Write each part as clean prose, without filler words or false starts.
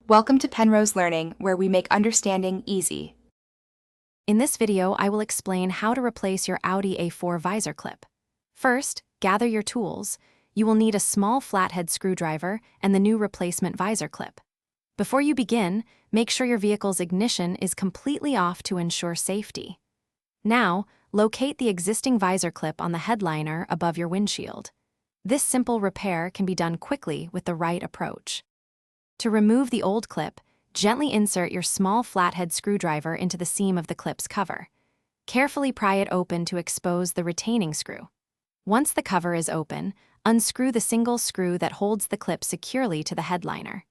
Welcome to Penrose Learning, where we make understanding easy. In this video, I will explain how to replace your Audi A4 visor clip. First, gather your tools. You will need a small flathead screwdriver and the new replacement visor clip. Before you begin, make sure your vehicle's ignition is completely off to ensure safety. Now, locate the existing visor clip on the headliner above your windshield. This simple repair can be done quickly with the right approach. To remove the old clip, gently insert your small flathead screwdriver into the seam of the clip's cover. Carefully pry it open to expose the retaining screw. Once the cover is open, unscrew the single screw that holds the clip securely to the headliner.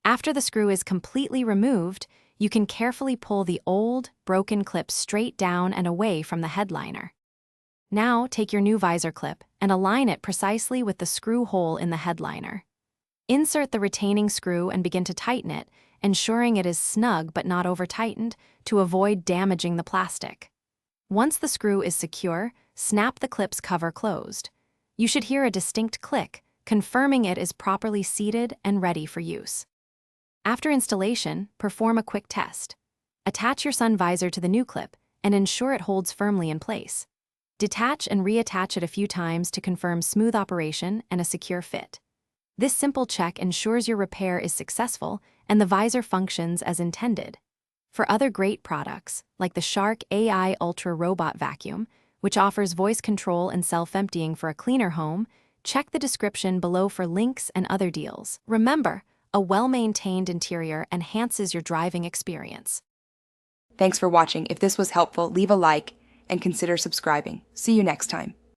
After the screw is completely removed, you can carefully pull the old, broken clip straight down and away from the headliner. Now take your new visor clip and align it precisely with the screw hole in the headliner. Insert the retaining screw and begin to tighten it, ensuring it is snug but not over-tightened to avoid damaging the plastic. Once the screw is secure, snap the clip's cover closed. You should hear a distinct click, confirming it is properly seated and ready for use. After installation, perform a quick test. Attach your sun visor to the new clip and ensure it holds firmly in place. Detach and reattach it a few times to confirm smooth operation and a secure fit. This simple check ensures your repair is successful and the visor functions as intended. For other great products, like the Shark AI Ultra Robot Vacuum, which offers voice control and self-emptying for a cleaner home, check the description below for links and other deals. Remember, a well-maintained interior enhances your driving experience. Thanks for watching. If this was helpful, leave a like and consider subscribing. See you next time.